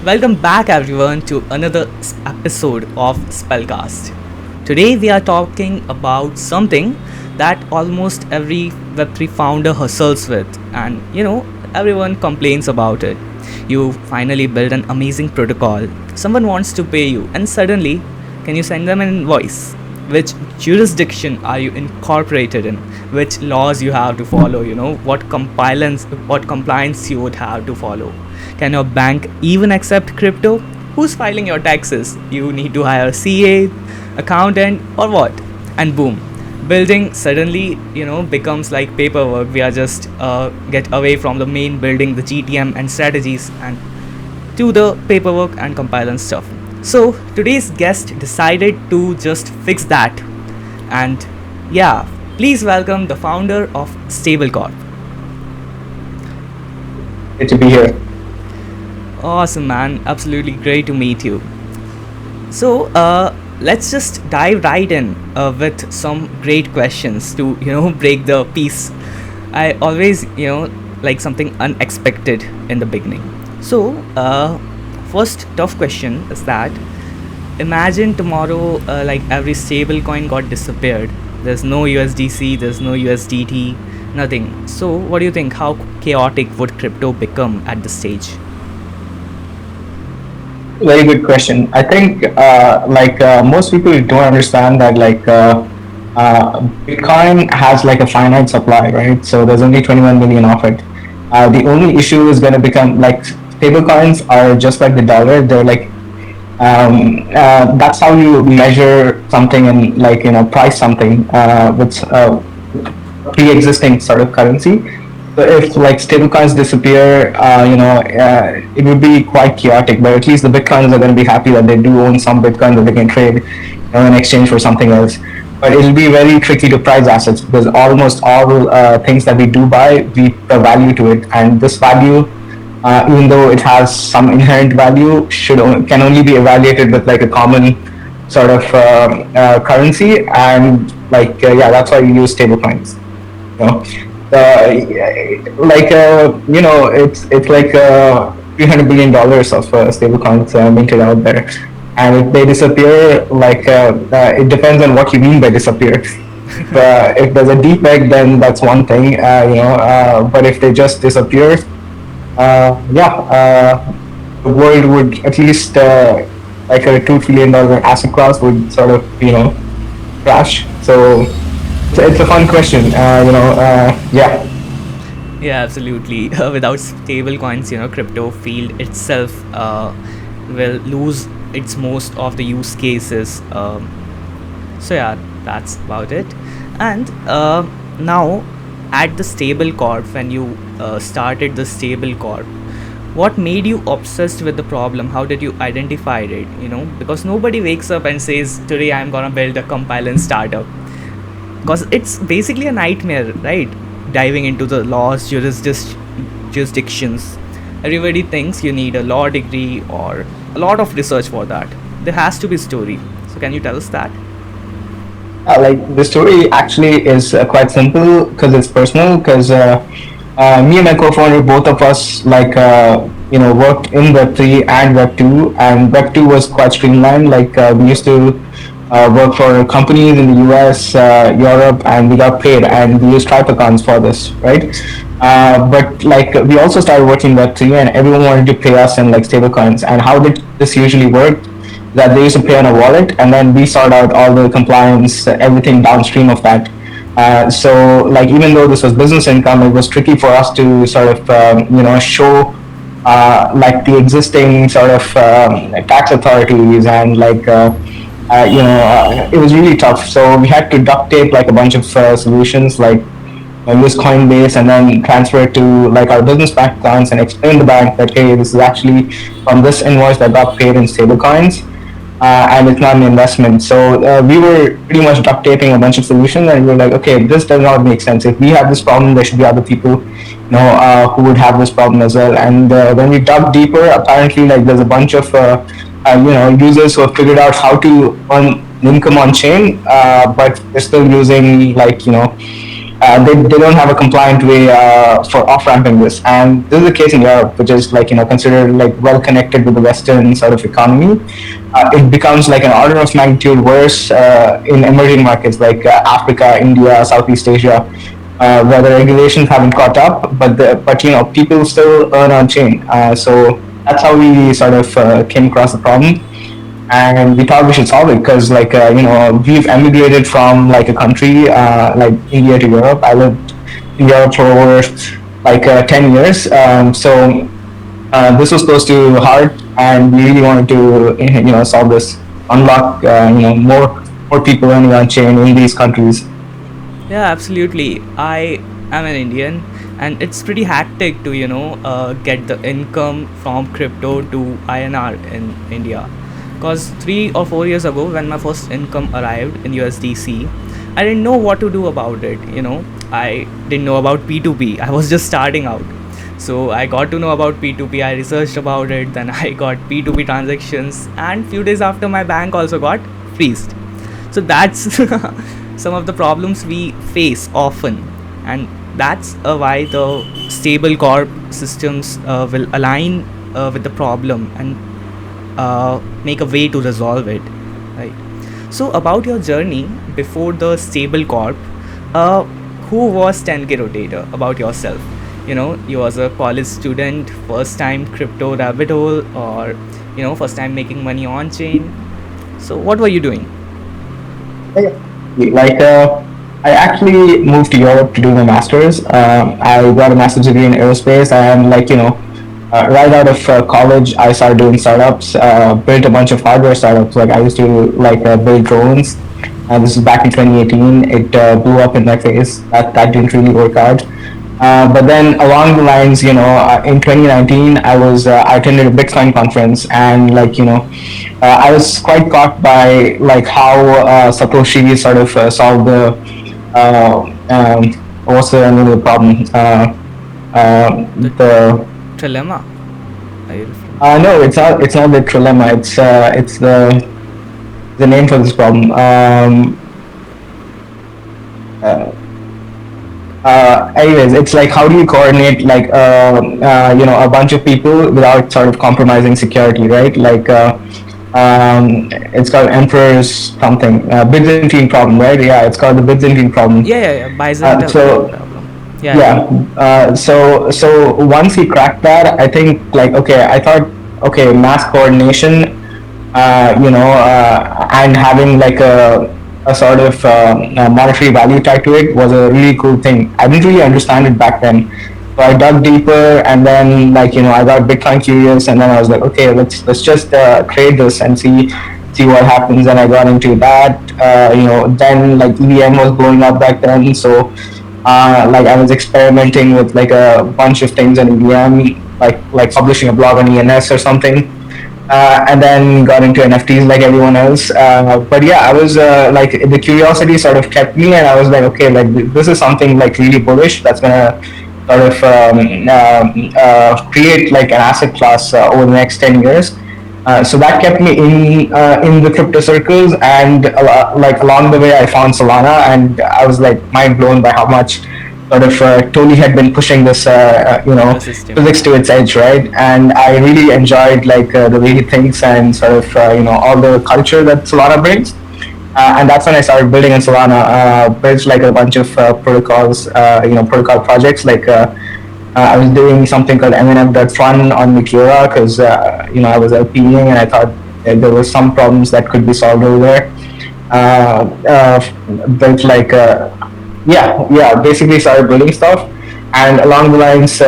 Welcome back everyone to another episode of SpellCast. Today we are talking about something that almost every Web3 founder hustles with, and everyone complains about it. You finally build an amazing protocol, someone wants to pay you, and suddenly, can you send them an invoice? Which jurisdiction are you incorporated in? Which laws you have to follow? What compliance you would have to follow? Can your bank even accept crypto? Who's filing your taxes? You need to hire a CA, accountant, or what? And boom, building suddenly becomes like paperwork. We are just get away from the main building, the GTM and strategies, and to the paperwork and compliance stuff. So today's guest decided to just fix that, and yeah, please welcome the founder of StableCorp. Good to be here. Awesome, man. Absolutely great to meet you. So, let's just dive right in with some great questions to, break the piece. I always, like something unexpected in the beginning. So, first tough question is that imagine tomorrow, like every stable coin got disappeared. There's no USDC, there's no USDT, nothing. So, what do you think? How chaotic would crypto become at this stage? Very good question. I think most people don't understand that Bitcoin has like a finite supply, right? So there's only 21 million of it. The only issue is going to become like stable coins are just like the dollar. They're like that's how you measure something and price something with pre-existing sort of currency. So if like stablecoins disappear, it would be quite chaotic. But at least the bitcoins are going to be happy that they do own some bitcoin that they can trade in exchange for something else. But it'll be very tricky to price assets because almost all things that we do buy, we put a value to it, and this value, even though it has some inherent value, can only be evaluated with like a common sort of currency, and that's why we use stablecoins. It's like $300 billion of stablecoins minted out there, and if they disappear, it depends on what you mean by disappear. If there's a defect, then that's one thing, but if they just disappear, the world would at least like a $2 trillion asset class would sort of crash. So it's a fun question, yeah. Yeah, absolutely. Without stable coins, crypto field itself will lose its most of the use cases. So yeah, that's about it. And now, at the StableCorp, when you started the StableCorp, what made you obsessed with the problem? How did you identify it? Because nobody wakes up and says, "Today I'm gonna build a compliance startup." Because it's basically a nightmare, right? Diving into the laws, jurisdictions. Everybody thinks you need a law degree or a lot of research for that. There has to be a story. So can you tell us that? The story actually is quite simple because it's personal. Because me and my co-founder, both of us, worked in Web3 and Web2, and Web2 was quite streamlined. We used to work for companies in the US, Europe, and we got paid, and we used tribe accounts for this, right? But we also started working Web3, and everyone wanted to pay us in stablecoins. And how did this usually work? That they used to pay on a wallet, and then we sort out all the compliance, everything downstream of that. So even though this was business income, it was tricky for us to sort of show the existing sort of tax authorities, and it was really tough. So we had to duct tape a bunch of solutions, use Coinbase, and then transfer it to our business bank accounts and explain to the bank that, hey, this is actually from this invoice that got paid in stablecoins, and it's not an investment. So we were pretty much duct taping a bunch of solutions, and we were like, okay, this does not make sense. If we have this problem, there should be other people who would have this problem as well. And when we dug deeper, apparently there's a bunch of users who have figured out how to earn income on chain, but they're still using they don't have a compliant way for off-ramping this. And this is the case in Europe, which is like, considered like well connected with the Western sort of economy. It becomes like an order of magnitude worse in emerging markets like Africa, India, Southeast Asia, where the regulations haven't caught up, but people still earn on chain. So that's how we sort of came across the problem, and we thought we should solve it because like we've emigrated from like a country like India to Europe. I lived in Europe for over like 10 years. So this was close to heart, and we really wanted to solve this, unlock more people earning on chain in these countries. Yeah, absolutely. I am an Indian, and it's pretty hectic to get the income from crypto to INR in India. Because 3 or 4 years ago, when my first income arrived in USDC, I didn't know what to do about it. I didn't know about P2P. I was just starting out. So I got to know about P2P. I researched about it. Then I got P2P transactions, and few days after, my bank also got freezed. So that's some of the problems we face often, and that's why the StableCorp systems will align with the problem and make a way to resolve it, right? So about your journey before the StableCorp, who was 10KRotator? About yourself, you was a college student, first time crypto rabbit hole, or first time making money on chain. So what were you doing? Like, I actually moved to Europe to do my master's. I got a master's degree in aerospace, and like, right out of college, I started doing startups, built a bunch of hardware startups. Like, I used to like build drones. This is back in 2018. It blew up in my face. That didn't really work out. But then along the lines, in 2019, I attended a Bitcoin conference, and like, I was quite caught by like how Satoshi sort of solved the what's the name of the problem? The Trilemma. No, it's not. It's not the trilemma. It's the name for this problem. Anyways, it's like, how do you coordinate like a bunch of people without sort of compromising security, right? Like it's called Emperor's something, Byzantine problem, right? Yeah, it's called the Byzantine problem. Yeah. Byzantine problem. So once he cracked that, I think like, I thought, mass coordination, and having like a sort of monetary value tied to it was a really cool thing. I didn't really understand it back then, so I dug deeper, and then like I got Bitcoin curious, and then I was like, okay, let's just create this and see what happens. And I got into that. Then like EVM was blowing up back then, so like I was experimenting with like a bunch of things on EVM, like publishing a blog on ENS or something. And then got into NFTs like everyone else. But yeah, I was like, the curiosity sort of kept me, and I was like, okay, like this is something like really bullish that's gonna sort of create like an asset class over the next 10 years. So that kept me in the crypto circles, and like along the way, I found Solana, and I was like mind blown by how much sort of Tony had been pushing this, physics to its edge, right? And I really enjoyed like the way he thinks, and sort of all the culture that Solana brings. And that's when I started building in Solana. Built like a bunch of protocols, protocol projects. Like I was doing something called M&M.Fun on Meteora because I was LPing, and I thought there were some problems that could be solved over there. Built like basically started building stuff, and along the lines,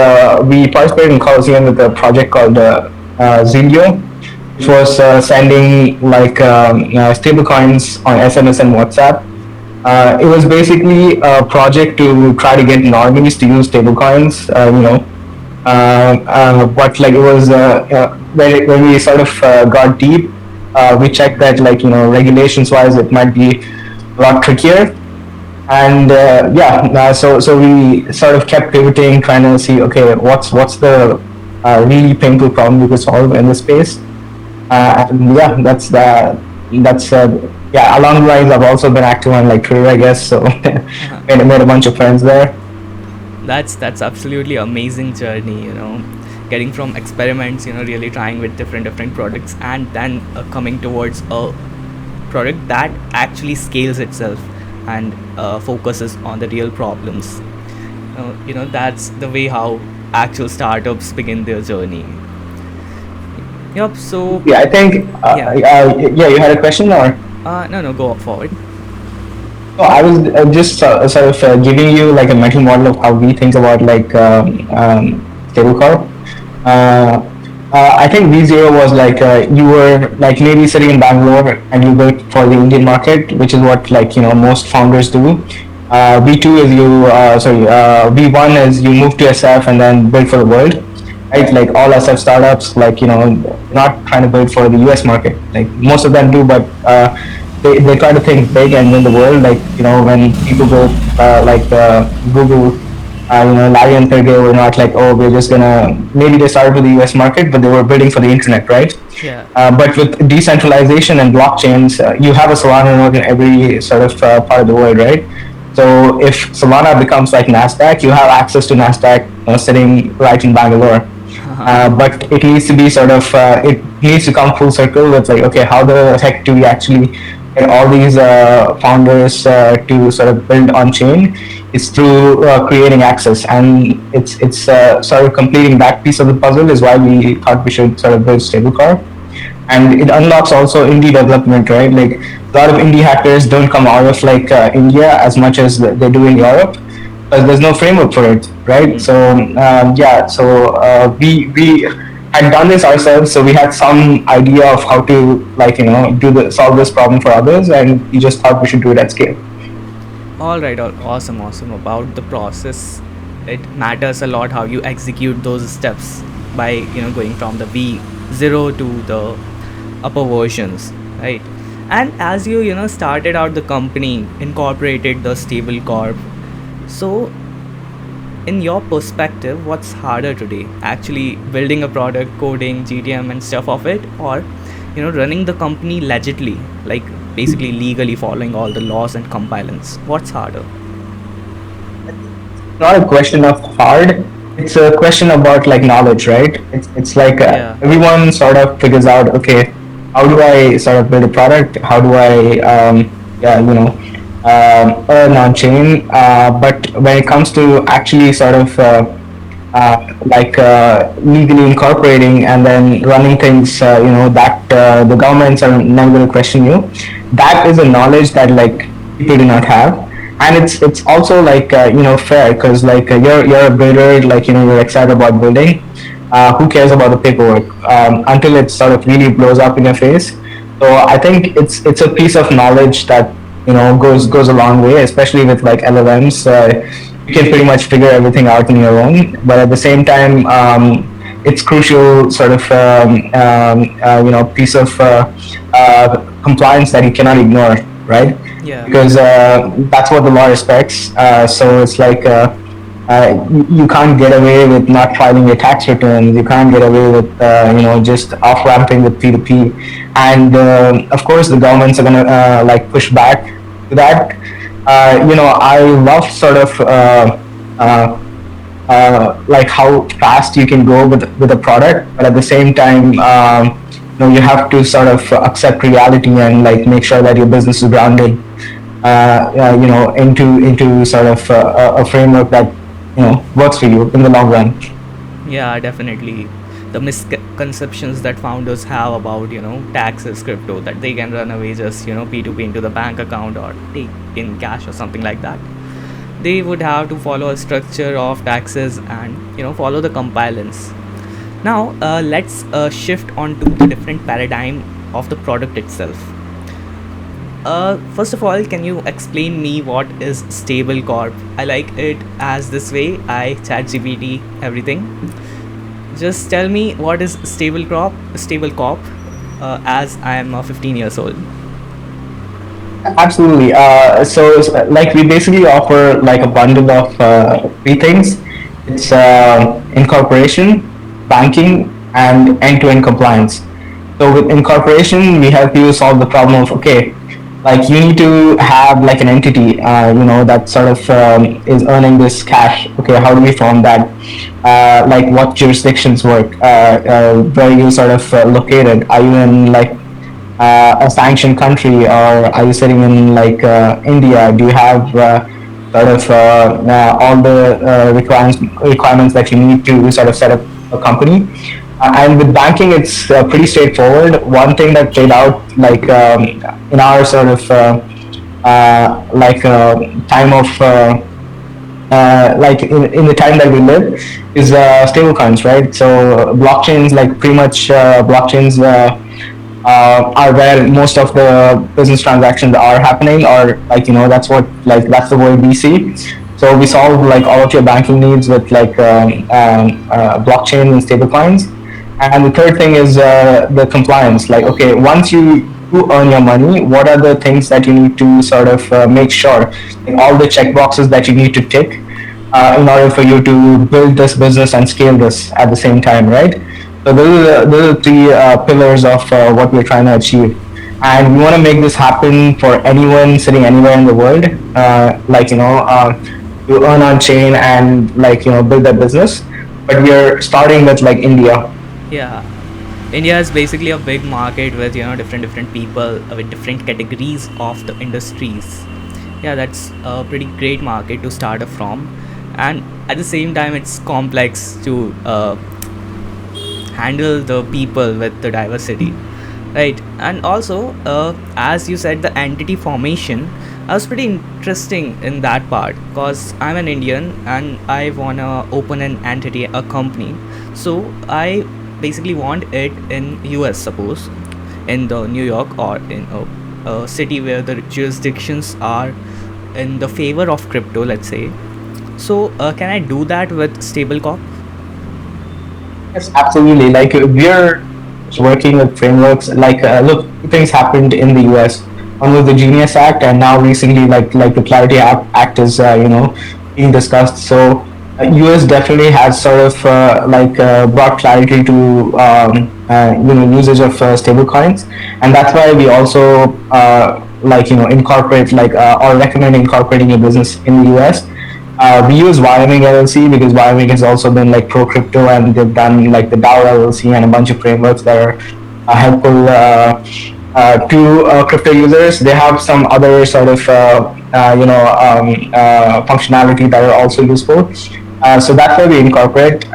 we participated in Coliseum with a project called Zilio, which was sending like stablecoins on SMS and WhatsApp. It was basically a project to try to get normies to use stablecoins, but like it was when we sort of got deep, we checked that like regulations wise it might be a lot trickier. And so we sort of kept pivoting, trying to see, okay, what's the really painful problem we could solve in this space. And yeah, that's yeah, along the lines, I've also been active on like Twitter, I guess. So Uh-huh. made a bunch of friends there. That's absolutely amazing journey, getting from experiments, really trying with different products, and then coming towards a product that actually scales itself and focuses on the real problems. That's the way how actual startups begin their journey. Yep. So Yeah, I think. yeah. Yeah, you had a question, or? No, no, go forward. No, I was just sort of giving you like a mental model of how we think about like StableCorp. Uh, I think V0 was like you were like maybe sitting in Bangalore and you built for the Indian market, which is what like most founders do. V2 is V1 is you move to SF and then build for the world, right? Like all SF startups, like not trying to build for the US market. Like most of them do, but they try to think big and win the world. Like when people go Google, Larry and Sergey were not like, oh, we're just gonna, maybe they started with the US market, but they were building for the internet, right? Yeah. But with decentralization and blockchains, you have a Solana node in every sort of part of the world, right? So if Solana becomes like Nasdaq, you have access to Nasdaq sitting right in Bangalore. But it needs to be sort of it needs to come full circle with like, okay, how the heck do we actually get all these founders to sort of build on chain? It's through creating access, and it's sort of completing that piece of the puzzle is why we thought we should sort of build StableCorp. And it unlocks also indie development, right? Like a lot of indie hackers don't come out of like India as much as they do in Europe, because there's no framework for it, right? So yeah, so we had done this ourselves, so we had some idea of how to like solve this problem for others, and we just thought we should do it at scale. All right, awesome, awesome. About the process, it matters a lot how you execute those steps by going from the V0 to the upper versions, right? And as you started out the company, incorporated the stable corp. So, in your perspective, what's harder today? Actually building a product, coding, GTM, and stuff of it, or running the company legitly, like basically legally following all the laws and compliance? What's harder? Not a question of hard. It's a question about like knowledge, right? It's like Yeah. everyone sort of figures out, okay, how do I sort of build a product? How do I, yeah, earn on chain? But when it comes to actually sort of legally incorporating and then running things, that the governments are never going to question you. That is a knowledge that like people do not have, and it's also like fair, because like you're a builder, like you're excited about building. Who cares about the paperwork until it sort of really blows up in your face? So I think it's a piece of knowledge that goes a long way, especially with like LLMs. You can pretty much figure everything out on your own, but at the same time, it's crucial sort of piece of compliance that you cannot ignore, right? Yeah. Because that's what the law respects. So it's like you can't get away with not filing your tax returns. You can't get away with just off ramping with P2P, and of course the governments are gonna like push back to that. I love sort of like how fast you can go with a product, but at the same time, you have to sort of accept reality and like make sure that your business is grounded, into sort of a framework that works for you in the long run. Yeah, definitely. The misconceptions that founders have about taxes, crypto, that they can run away just P2P into the bank account or take in cash or something like that. They would have to follow a structure of taxes and follow the compliance. Now let's shift on to the different paradigm of the product itself. First of all, can you explain me what is StableCorp? I like it as this way. I chat GPT everything. Just tell me what is StableCorp, as I am 15 years old. Absolutely. So like we basically offer like a bundle of three things. It's incorporation, banking, and end-to-end compliance. So with incorporation, we help you solve the problem of, okay, like you need to have like an entity, that sort of is earning this cash. Okay, how do we form that? Like what jurisdictions work? Where you sort of located? Are you in like a sanctioned country, or are you sitting in like India? Do you have sort of all the requirements that you need to sort of set up a company? And with banking, it's pretty straightforward. One thing that played out like in our sort of time of like in the time that we live is stablecoins, right? So blockchains, like pretty much blockchains are where most of the business transactions are happening, or like that's what like that's the way we see. So we solve like all of your banking needs with like blockchain and stablecoins. And the third thing is the compliance. Like, okay, once you earn your money, what are the things that you need to sort of make sure, like all the check boxes that you need to tick in order for you to build this business and scale this at the same time, right? So those are the three pillars of what we're trying to achieve. And we want to make this happen for anyone sitting anywhere in the world, to earn on chain and like, build that business. But we are starting with like India. Yeah, India is basically a big market with different people with different categories of the industries. Yeah, that's a pretty great market to start from, and at the same time, it's complex to handle the people with the diversity, right? And also, as you said, the entity formation. I was pretty interesting in that part because I'm an Indian and I wanna open an entity, a company. So I basically want it in US, suppose, in the New York or in a city where the jurisdictions are in the favor of crypto, let's say. So can I do that with StableCorp? Yes, absolutely. Like we're working with frameworks. Like, look, two things happened in the U.S. One was the Genius Act, and now recently, like the Clarity Act is being discussed. So, U.S. definitely has sort of brought clarity to usage of stablecoins, and that's why we also incorporate or recommend incorporating a business in the U.S. We use Wyoming LLC because Wyoming has also been like pro crypto, and they've done like the DAO LLC and a bunch of frameworks that are helpful to crypto users. They have some other sort of functionality that are also useful. So that's why we incorporate.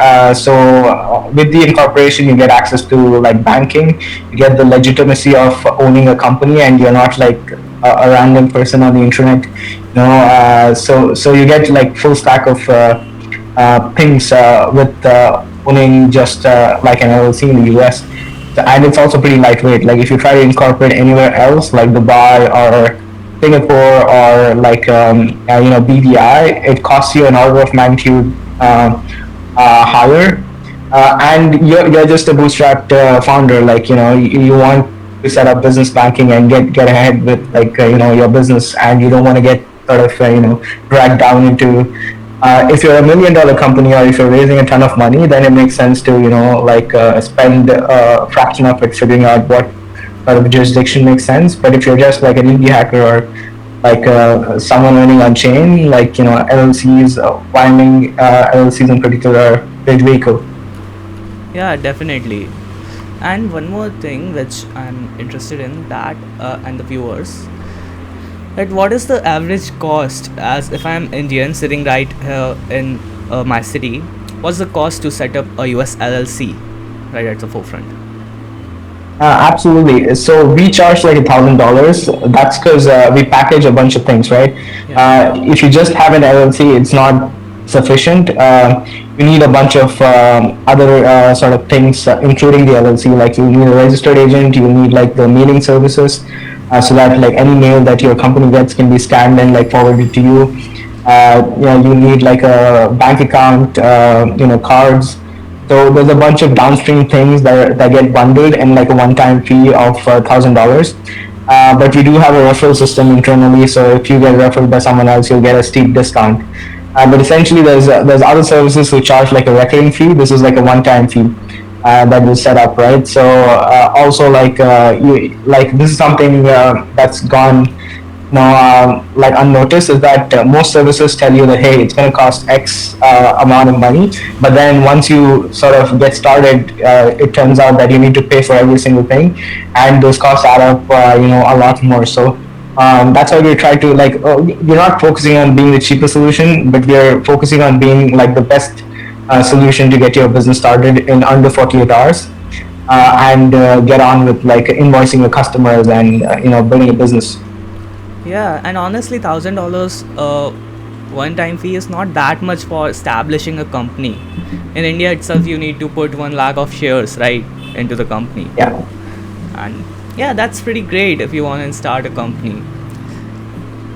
With the incorporation, you get access to like banking, you get the legitimacy of owning a company, and you're not like a random person on the internet. So you get like full stack of things with owning just like an LLC in the US. And it's also pretty lightweight. Like if you try to incorporate anywhere else, like Dubai or Singapore or like BVI, it costs you an order of magnitude higher. And you're just a bootstrapped founder. Like you want to set up business banking and get ahead with like your business, and you don't want to get sort of dragged down into. If you're $1 million company, or if you're raising a ton of money, then it makes sense to spend a fraction of it figuring out what sort of jurisdiction makes sense. But if you're just like an indie hacker or like someone running on chain, like LLCs, Wyoming LLCs in particular, are a great vehicle. Yeah, definitely. And one more thing which I'm interested in, that and the viewers, that what is the average cost, as if I'm Indian sitting right here in my city, what's the cost to set up a US LLC right at the forefront? Absolutely. So we charge like $1,000. That's because we package a bunch of things, right? Yeah. If you just have an LLC, it's not sufficient. You need a bunch of other sort of things, including the LLC. Like you need a registered agent. You need like the mailing services, so that like any mail that your company gets can be scanned and like forwarded to you. You need like a bank account, cards. So there's a bunch of downstream things that get bundled in like a one-time fee of $1,000. But we do have a referral system internally, so if you get referred by someone else, you'll get a steep discount. But essentially, there's other services who charge like a recurring fee. This is like a one-time fee. that you set up, right? So also like this is something that's gone like unnoticed, is that most services tell you that hey, it's going to cost X amount of money, but then once you sort of get started, it turns out that you need to pay for every single thing, and those costs add up, a lot more. So that's why we try to like we're not focusing on being the cheapest solution, but we're focusing on being like the best solution to get your business started in under 48 hours. And get on with like invoicing your customers and building a business. Yeah, and honestly, $1,000 one-time fee is not that much for establishing a company. In India itself, you need to put 1 lakh of shares right into the company, Yeah. and yeah, that's pretty great if you want to start a company.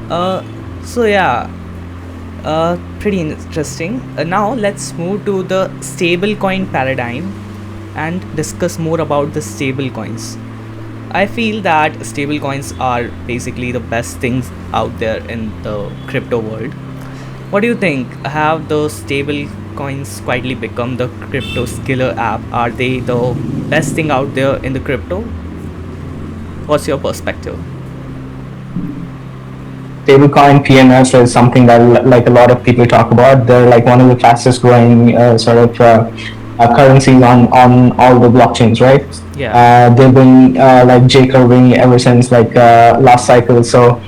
Uh, so yeah, pretty interesting. Now let's move to the stablecoin paradigm and discuss more about the stablecoins. I feel that stablecoins are basically the best things out there in the crypto world. What do you think? Have the stablecoins quietly become the crypto skiller app? Are they the best thing out there in the crypto? What's your perspective? Stablecoin PMS is something that like a lot of people talk about. They're like one of the fastest growing currencies on all the blockchains, right? Yeah. They've been like J curving ever since like last cycle. So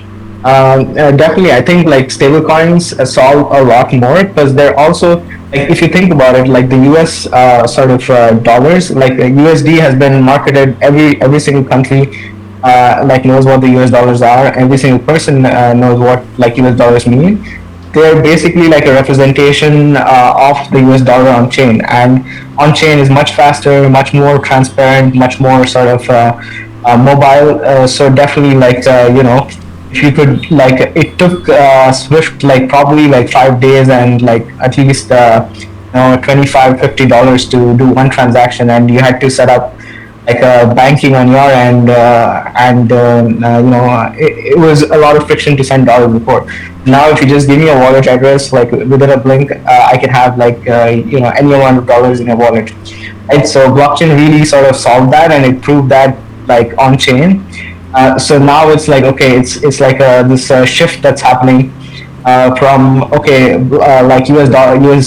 definitely, I think like stablecoins solve a lot more, because they're also like, if you think about it, like the US dollars, like USD has been marketed, every single country like knows what the US dollars are. Every single person knows what like US dollars mean. They're basically like a representation of the US dollar on chain, and on chain is much faster, much more transparent, much more mobile. So definitely like if you could like, it took Swift like probably like 5 days and like at least 25-50 dollars to do one transaction, and you had to set up like banking on your end, it was a lot of friction to send dollars before. Now if you just give me a wallet address, like within a blink, I can have like any amount of dollars in a wallet, right? So blockchain really sort of solved that, and it proved that like on chain. So now it's like, okay, it's like this shift that's happening from, okay, like US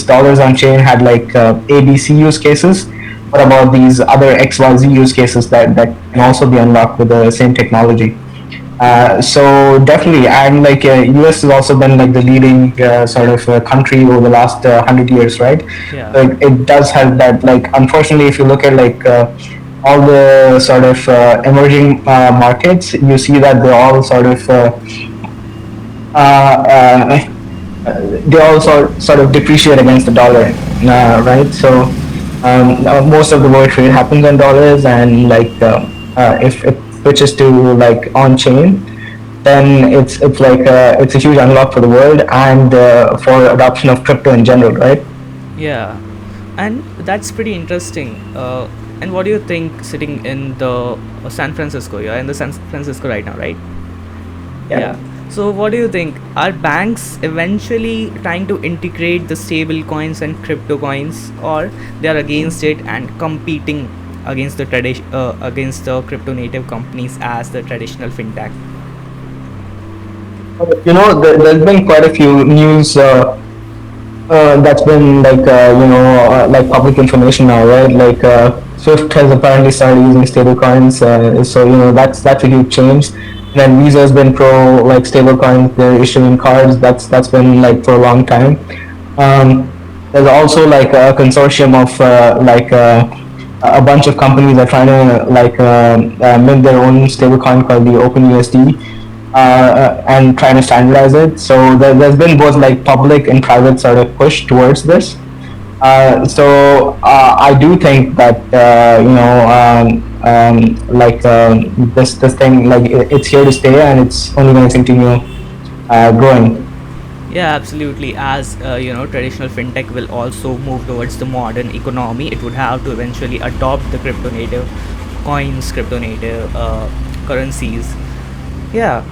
dollars on chain had like ABC use cases. What about these other XYZ use cases that can also be unlocked with the same technology? So definitely, and like US has also been like the leading country over the last 100 years, right? Yeah. Like it does have that. Like unfortunately, if you look at like all the emerging markets, you see that they're all they all sort of depreciate against the dollar, right? So most of the world trade happens on dollars, and like if it switches to like on chain, then it's a huge unlock for the world, and for adoption of crypto in general, right? Yeah, and that's pretty interesting. And what do you think sitting in the San Francisco? You're in the San Francisco right now, right? Yeah. Yeah. So what do you think? Are banks eventually trying to integrate the stable coins and crypto coins, or they are against it and competing against the against the crypto native companies as the traditional fintech? There's been quite a few news that's been like like public information now, right? Like Swift has apparently started using stablecoins, so that's a huge change. And then Visa has been pro like stablecoins; they're issuing cards. That's been like for a long time. There's also like a consortium of a bunch of companies are trying to make their own stablecoin called the OpenUSD, and trying to standardize it. So there's been both like public and private sort of push towards this. So I do think that this thing, like it's here to stay, and it's only going to continue growing. Yeah, absolutely. As traditional fintech will also move towards the modern economy, it would have to eventually adopt the crypto native coins, crypto native currencies. Yeah,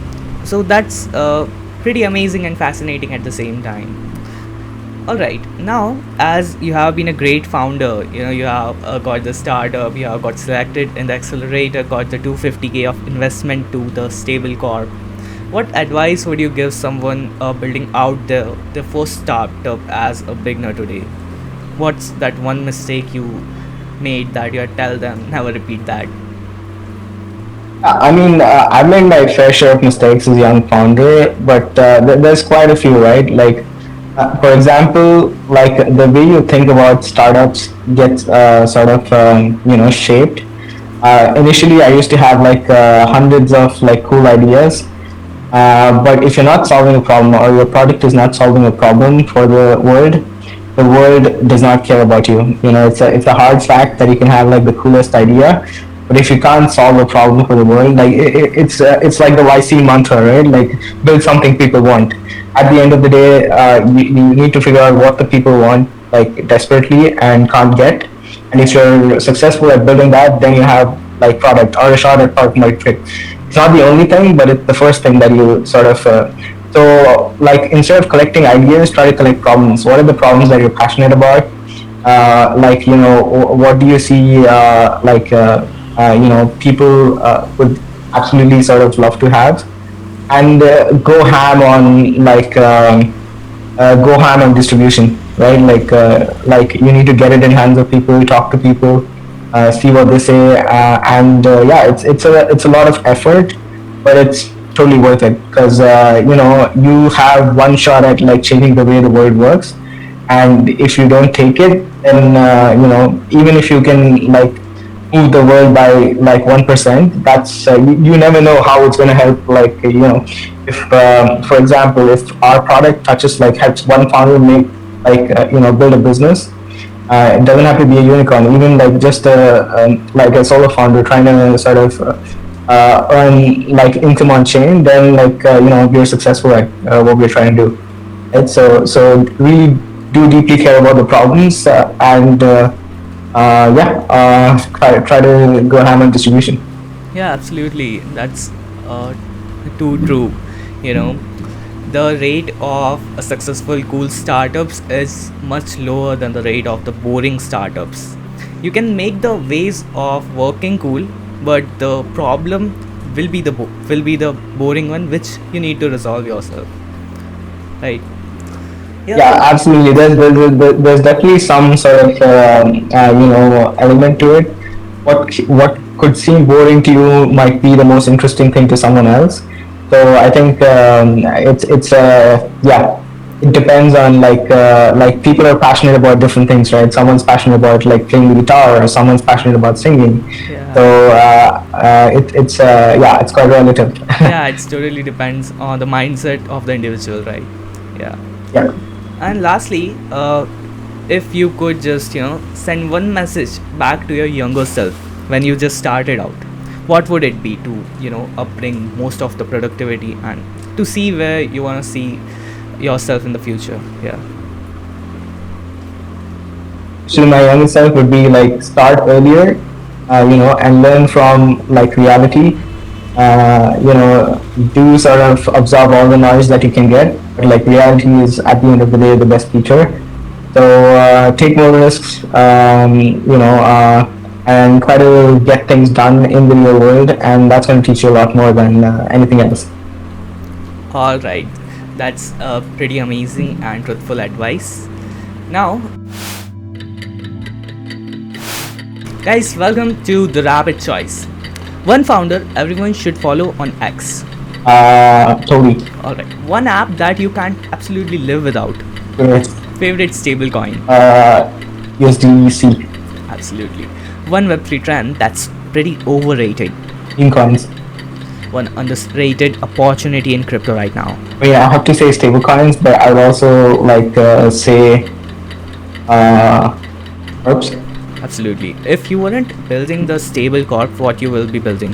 so that's pretty amazing and fascinating at the same time. All right. Now, as you have been a great founder, you have got the startup, you have got selected in the accelerator, got the 250k of investment to the StableCorp. What advice would you give someone building out their first startup as a beginner today? What's that one mistake you made that you tell them never repeat that? I mean, I've made my fair share of mistakes as a young founder, but there's quite a few, right? Like, for example, like the way you think about startups gets sort of shaped. Initially, I used to have like hundreds of like cool ideas, but if you're not solving a problem or your product is not solving a problem for the world does not care about you. You know, it's a hard fact that you can have like the coolest idea, but if you can't solve a problem for the world, like it's like the YC mantra, right? Like build something people want. At the end of the day, you need to figure out what the people want like desperately and can't get. And if you're successful at building that, then you have like product or a shot at product market fit. It's not the only thing, but it's the first thing that you sort of. So, like instead of collecting ideas, try to collect problems. What are the problems that you're passionate about? Like what do you see? People would absolutely sort of love to have, and go ham on go ham on distribution, right? Like you need to get it in hands of people, talk to people, see what they say, and yeah, it's a lot of effort, but it's totally worth it because you have one shot at like changing the way the world works, and if you don't take it, then even if you can like move the world by like 1%, that's you never know how it's going to help. Like if for example, if our product touches like helps one founder make like build a business, it doesn't have to be a unicorn. Even like just like a solo founder trying to sort of earn like income on chain, then like we're successful at what we're trying to do. Right? So really do deeply care about the problems and try to go ham on distribution. Yeah, absolutely. That's too true. You know, the rate of a successful cool startups is much lower than the rate of the boring startups. You can make the ways of working cool, but the problem will be the boring one, which you need to resolve yourself. Right? Yeah. Yeah, absolutely. There's definitely some sort of element to it. What could seem boring to you might be the most interesting thing to someone else. So I think it's yeah. It depends on like people are passionate about different things, right? Someone's passionate about like playing the guitar, or someone's passionate about singing. Yeah. So it's yeah, it's quite relative. Yeah, it totally depends on the mindset of the individual, right? Yeah. Yeah. And lastly, if you could just send one message back to your younger self when you just started out, what would it be to upbring most of the productivity and to see where you want to see yourself in the future? Yeah. So my younger self would be like start earlier, and learn from like reality. Do sort of absorb all the noise that you can get, but like reality is at the end of the day the best teacher. So take more risks, and try to get things done in the real world, and that's going to teach you a lot more than anything else. All right, that's pretty amazing and truthful advice. Now, guys, welcome to the Rapid Choice. One founder everyone should follow on X. Totally. All right. One app that you can't absolutely live without. Yes. Favorite stablecoin. USDC. Absolutely. One Web3 trend that's pretty overrated. Meme coins. One underrated opportunity in crypto right now. I mean, I have to say stablecoins, but I would also like say oops. Absolutely. If you weren't building the StableCorp, what you will be building?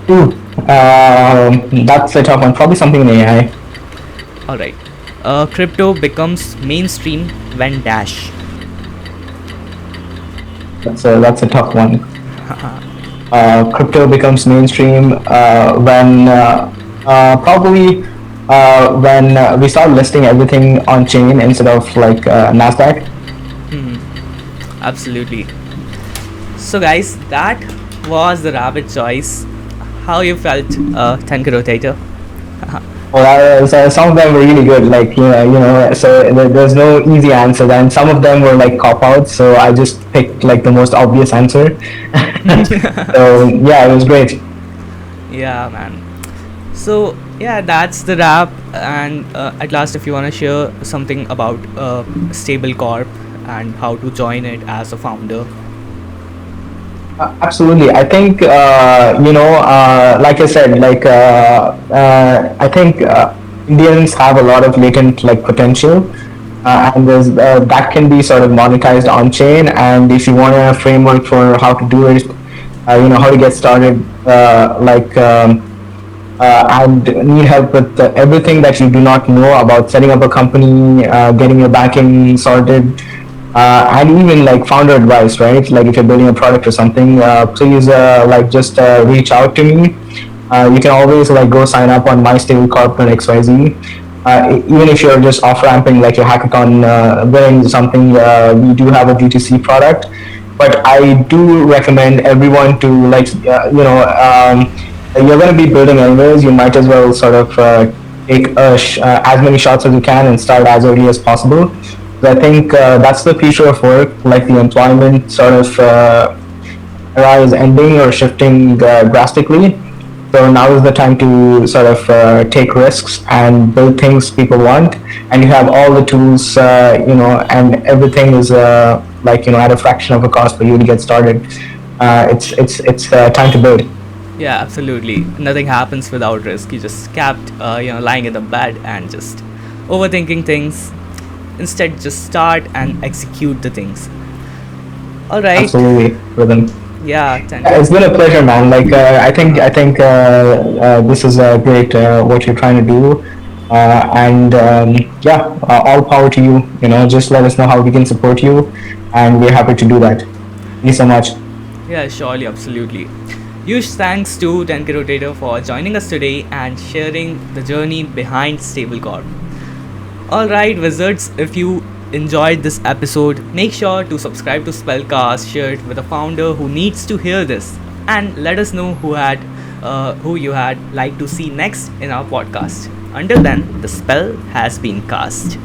Ooh, that's a tough one. Probably something in AI. All right. Crypto becomes mainstream when dash. That's a tough one. Crypto becomes mainstream when probably when we started listing everything on chain instead of like Nasdaq. Absolutely. So, guys, that was the rabbit choice. How you felt, 10KRotator? Well, some of them were really good, like So there's no easy answer, and some of them were like cop outs. So I just picked like the most obvious answer. So yeah, it was great. Yeah, man. So, yeah, that's the wrap. And at last, if you want to share something about StableCorp and how to join it as a founder. Absolutely. I think, like I said, I think Indians have a lot of latent like potential, and that can be sort of monetized on chain. And if you want a framework for how to do it, how to get started, and need help with everything that you do not know about setting up a company, getting your banking sorted, and even like founder advice, right? Like if you're building a product or something, please just reach out to me. You can always like go sign up on my StableCorp and XYZ. Even if you're just off ramping like your hackathon, winning something, we do have a DTC product. But I do recommend everyone to you're going to be building anyways. You might as well sort of take as many shots as you can and start as early as possible. So I think that's the future of work. Like the employment sort of era is ending or shifting drastically. So now is the time to sort of take risks and build things people want, and you have all the tools, and everything is at a fraction of a cost for you to get started. It's time to build. Yeah, absolutely. Nothing happens without risk. You just kept, lying in the bed and just overthinking things. Instead, just start and execute the things. All right. Absolutely, Rhythm. Yeah, It's been a pleasure, man. Like I think this is great what you're trying to do, and all power to you. Just let us know how we can support you, and we're happy to do that. Thank you so much. Yeah, surely, absolutely. Huge thanks to 10KRotator for joining us today and sharing the journey behind StableCorp. Alright, wizards, if you enjoyed this episode, make sure to subscribe to SpellCast, share it with a founder who needs to hear this, and let us know who you had liked to see next in our podcast. Until then, the spell has been cast.